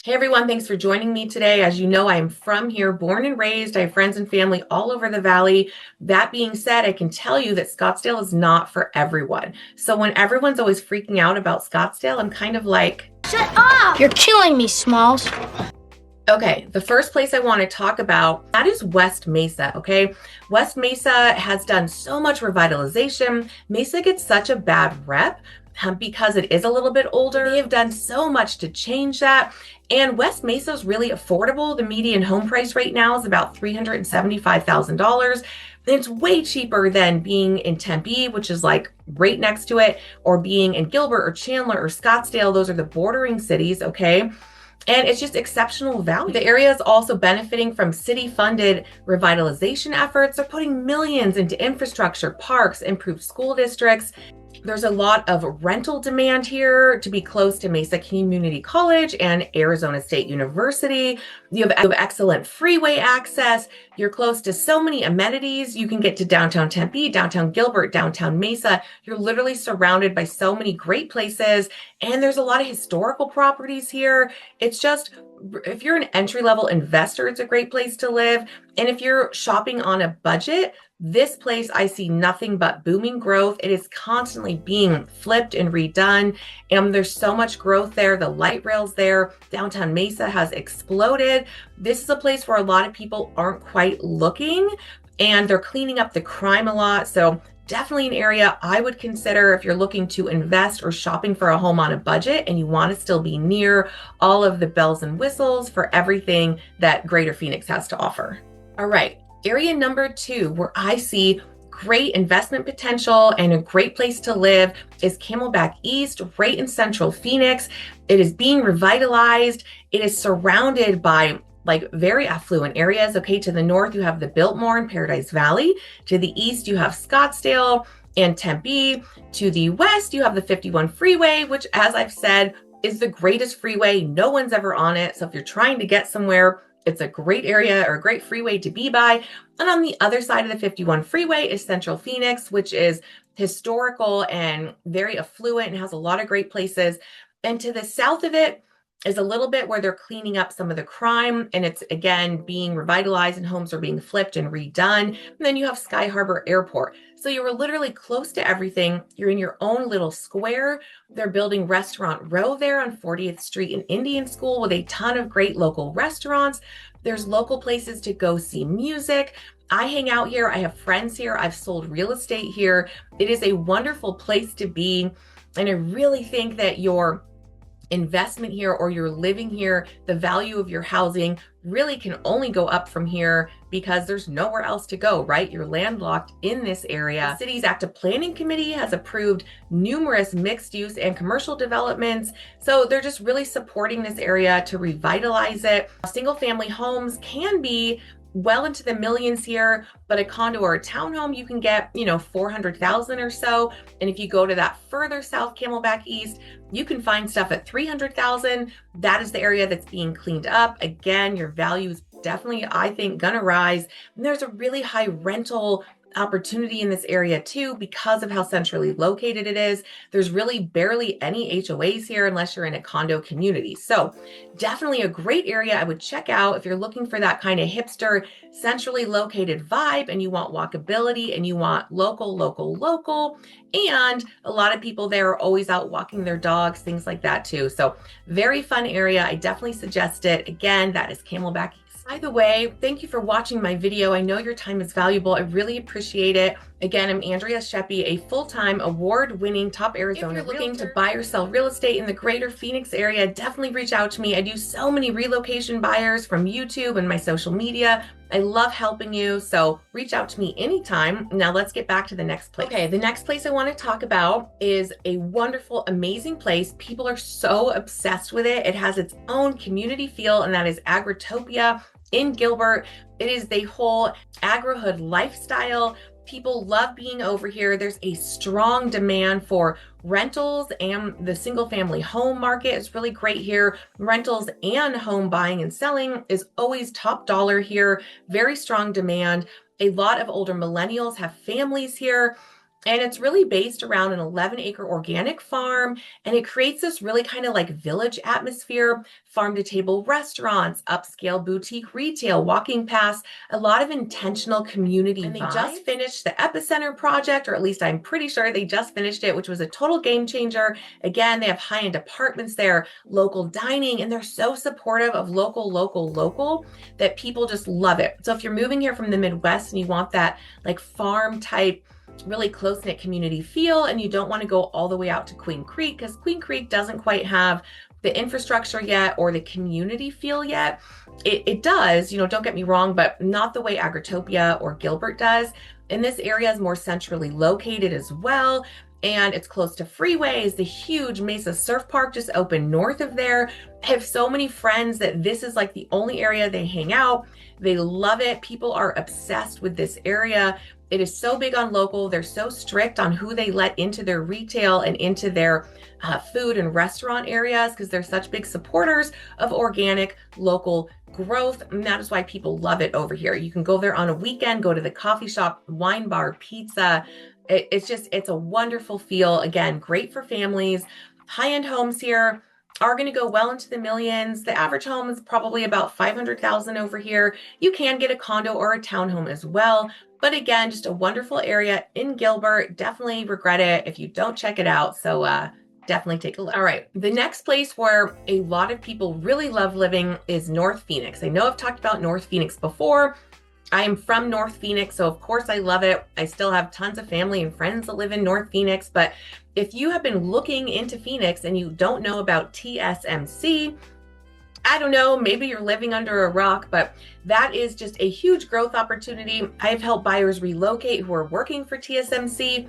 Hey everyone, thanks for joining me today. As you know, I am from here, born and raised. I have friends and family all over the valley. That being said, I can tell you that Scottsdale is not for everyone. So when everyone's always freaking out about Scottsdale, I'm kind of like, shut up! You're killing me, Smalls. okay, the first place I want to talk about, that is West Mesa, okay? West Mesa has done so much revitalization. Mesa gets such a bad rep because it is a little bit older. They have done so much to change that. And West Mesa is really affordable. The median home price right now is about $375,000. It's way cheaper than being in Tempe, which is like right next to it, or being in Gilbert or Chandler or Scottsdale. Those are the bordering cities, okay? And it's just exceptional value. The area is also benefiting from city-funded revitalization efforts. They're putting millions into infrastructure, parks, improved school districts. There's a lot of rental demand here to be close to Mesa Community College and Arizona State University. You have excellent freeway access. You're close to so many amenities. You can get to downtown Tempe, downtown Gilbert, downtown Mesa. You're literally surrounded by so many great places. And there's a lot of historical properties here. It's just, if you're an entry-level investor, it's a great place to live. And if you're shopping on a budget, this place, I see nothing but booming growth. It is constantly being flipped and redone. And there's so much growth there. The light rail's there. Downtown Mesa has exploded. This is a place where a lot of people aren't quite looking, and they're cleaning up the crime a lot. So definitely an area I would consider if you're looking to invest or shopping for a home on a budget and you want to still be near all of the bells and whistles for everything that Greater Phoenix has to offer. All right. Area number 2, where I see great investment potential and a great place to live, is Camelback East, right in Central Phoenix. It is being revitalized. It is surrounded by like very affluent areas. Okay, to the north, you have the Biltmore and Paradise Valley. To the east, you have Scottsdale and Tempe. To the west, you have the 51 freeway, which, as I've said, is the greatest freeway. No one's ever on it. So if you're trying to get somewhere, it's a great area or a great freeway to be by. And on the other side of the 51 freeway is Central Phoenix, which is historical and very affluent and has a lot of great places. And to the south of it is a little bit where they're cleaning up some of the crime, and it's again being revitalized and homes are being flipped and redone. And then you have Sky Harbor Airport. So you were literally close to everything. You're in your own little square. They're building Restaurant Row there on 40th Street in Indian School with a ton of great local restaurants. There's local places to go see music. I hang out here. I have friends here. I've sold real estate here. It is a wonderful place to be. And I really think that your investment here or you're living here, the value of your housing really can only go up from here because there's nowhere else to go, right? You're landlocked in this area. The city's active planning committee has approved numerous mixed use and commercial developments. So they're just really supporting this area to revitalize it. Single family homes can be well into the millions here, but a condo or a townhome, you can get, 400,000 or so. And if you go to that further south, Camelback East, you can find stuff at 300,000. That is the area that's being cleaned up. Again, your value is definitely, I think, gonna rise. And there's a really high rental opportunity in this area too because of how centrally located it is. There's really barely any HOAs here unless you're in a condo community. So definitely a great area I would check out if you're looking for that kind of hipster, centrally located vibe and you want walkability and you want local. And a lot of people there are always out walking their dogs, things like that too. So very fun area. I definitely suggest it. Again, that is Camelback. By the way, thank you for watching my video. I know your time is valuable. I really appreciate it. Again, I'm Andrea Scheppe, a full-time award-winning top Arizona realtor. If you're looking to buy or sell real estate in the greater Phoenix area, definitely reach out to me. I do so many relocation buyers from YouTube and my social media. I love helping you, so reach out to me anytime. Now let's get back to the next place. Okay, the next place I want to talk about is a wonderful, amazing place. People are so obsessed with it. It has its own community feel, and that is Agritopia in Gilbert. It is the whole agrihood lifestyle. People love being over here. There's a strong demand for rentals, and the single family home market is really great here. Rentals and home buying and selling is always top dollar here. Very strong demand. A lot of older millennials have families here. And it's really based around an 11-acre organic farm, and it creates this really kind of like village atmosphere, farm to table restaurants, upscale boutique retail, walking past, a lot of intentional community vibes. And they just finished the Epicenter project, or at least I'm pretty sure they just finished it, which was a total game changer. Again, they have high-end apartments there, local dining, and they're so supportive of local that people just love it. So if you're moving here from the Midwest and you want that like farm type, really close-knit community feel, and you don't want to go all the way out to Queen Creek because Queen Creek doesn't quite have the infrastructure yet or the community feel yet. It does, you know, don't get me wrong, but not the way Agritopia or Gilbert does. And this area is more centrally located as well, and it's close to freeways. The huge Mesa Surf Park just opened north of there. I have so many friends that this is like the only area they hang out. They love it. People are obsessed with this area. It is so big on local. They're so strict on who they let into their retail and into their food and restaurant areas because they're such big supporters of organic local growth. And that is why people love it over here. You can go there on a weekend, go to the coffee shop, wine bar, pizza. It's a wonderful feel. Again, great for families. High-end homes here are going to go well into the millions. The average home is probably about $500,000 over here. You can get a condo or a townhome as well. But again, just a wonderful area in Gilbert. Definitely regret it if you don't check it out. So definitely take a look. All right, the next place where a lot of people really love living is North Phoenix. I know I've talked about North Phoenix before. I am from North Phoenix, so of course I love it. I still have tons of family and friends that live in North Phoenix, but if you have been looking into Phoenix and you don't know about TSMC, I don't know, maybe you're living under a rock, but that is just a huge growth opportunity. I've helped buyers relocate who are working for TSMC,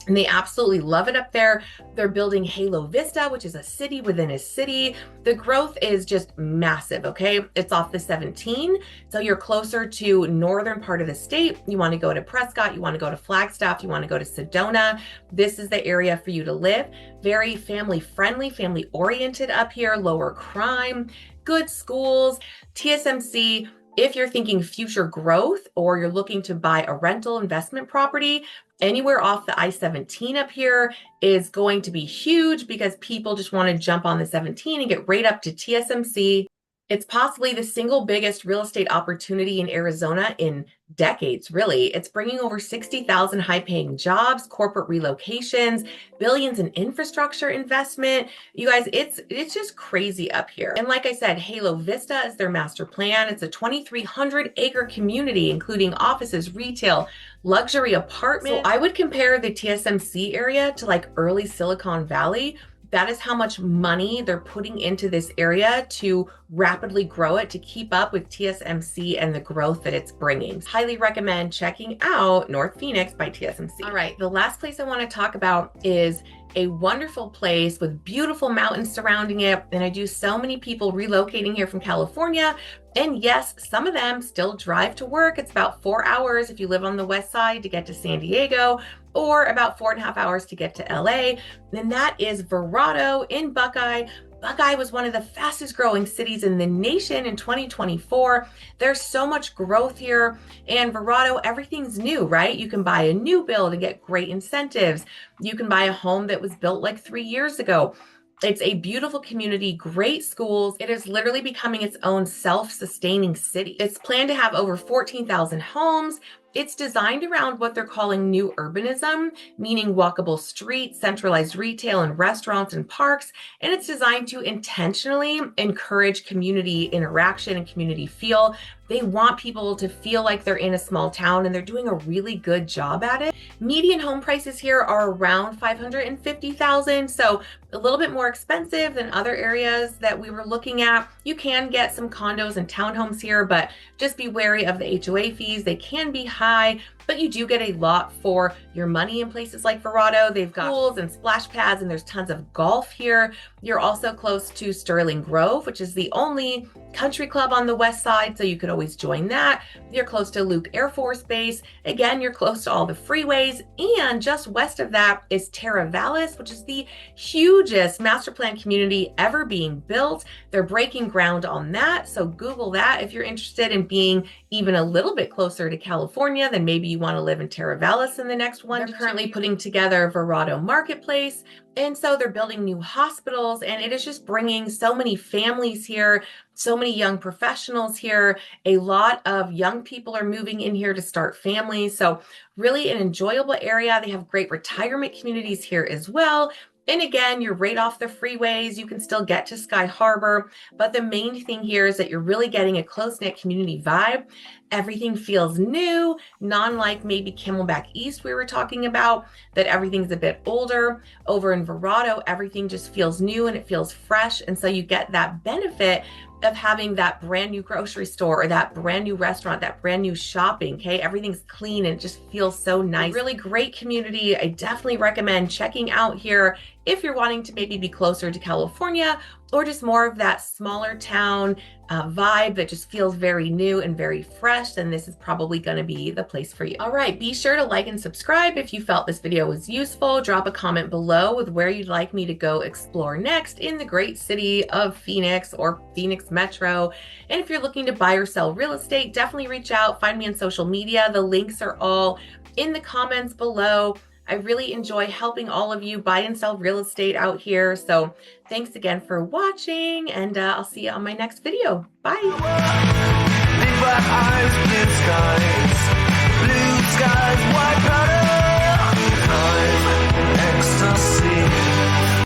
and they absolutely love it up there. They're building Halo Vista, which is a city within a city. The growth is just massive, okay? It's off the 17, so you're closer to northern part of the state. You want to go to Prescott, you want to go to Flagstaff, you want to go to Sedona. This is the area for you to live. Very family friendly, family oriented up here, lower crime, good schools. TSMC, if you're thinking future growth or you're looking to buy a rental investment property, anywhere off the I-17 up here is going to be huge because people just want to jump on the 17 and get right up to TSMC. It's possibly the single biggest real estate opportunity in Arizona in decades, really. It's bringing over 60,000 high-paying jobs, corporate relocations, billions in infrastructure investment. You guys, it's just crazy up here. And like I said, Halo Vista is their master plan. It's a 2,300-acre community, including offices, retail, luxury apartments. So I would compare the TSMC area to like early Silicon Valley. That is how much money they're putting into this area to rapidly grow it, to keep up with TSMC and the growth that it's bringing. Highly recommend checking out North Phoenix by TSMC. All right, the last place I want to talk about is a wonderful place with beautiful mountains surrounding it. And I do so many people relocating here from California. And yes, some of them still drive to work. It's about 4 hours if you live on the west side to get to San Diego, or about 4.5 hours to get to LA. And that is Verrado in Buckeye. Buckeye was one of the fastest growing cities in the nation in 2024. There's so much growth here. And Verrado, everything's new, right? You can buy a new build and get great incentives. You can buy a home that was built like 3 years ago. It's a beautiful community, great schools. It is literally becoming its own self-sustaining city. It's planned to have over 14,000 homes. It's designed around what they're calling new urbanism, meaning walkable streets, centralized retail and restaurants and parks. And it's designed to intentionally encourage community interaction and community feel. They want people to feel like they're in a small town, and they're doing a really good job at it. Median home prices here are around $550,000, so a little bit more expensive than other areas that we were looking at. You can get some condos and townhomes here, but just be wary of the HOA fees. They can be high, but you do get a lot for your money in places like Verrado. They've got pools and splash pads, and there's tons of golf here. You're also close to Sterling Grove, which is the only country club on the west side, so you could always join that. You're close to Luke Air Force Base. Again, you're close to all the freeways, and just west of that is Terra Vallis, which is the hugest master plan community ever being built. They're breaking ground on that, so Google that if you're interested in being even a little bit closer to California than maybe you you want to live in Terravellis in the next one. They're currently putting together Verrado Marketplace. And so they're building new hospitals, and it is just bringing so many families here, so many young professionals here. A lot of young people are moving in here to start families. So really an enjoyable area. They have great retirement communities here as well. And again, you're right off the freeways. You can still get to Sky Harbor. But the main thing here is that you're really getting a close-knit community vibe. Everything feels new, non-like maybe Camelback East we were talking about, that everything's a bit older. Over in Verrado, everything just feels new and it feels fresh. And so you get that benefit of having that brand new grocery store or that brand new restaurant, that brand new shopping, okay? Everything's clean and it just feels so nice. Really great community. I definitely recommend checking out here if you're wanting to maybe be closer to California or just more of that smaller town vibe that just feels very new and very fresh, then this is probably going to be the place for you. All right, be sure to like and subscribe if you felt this video was useful. Drop a comment below with where you'd like me to go explore next in the great city of Phoenix or Phoenix Metro. And if you're looking to buy or sell real estate, definitely reach out. Find me on social media. The links are all in the comments below. I really enjoy helping all of you buy and sell real estate out here. So thanks again for watching, and I'll see you on my next video. Bye.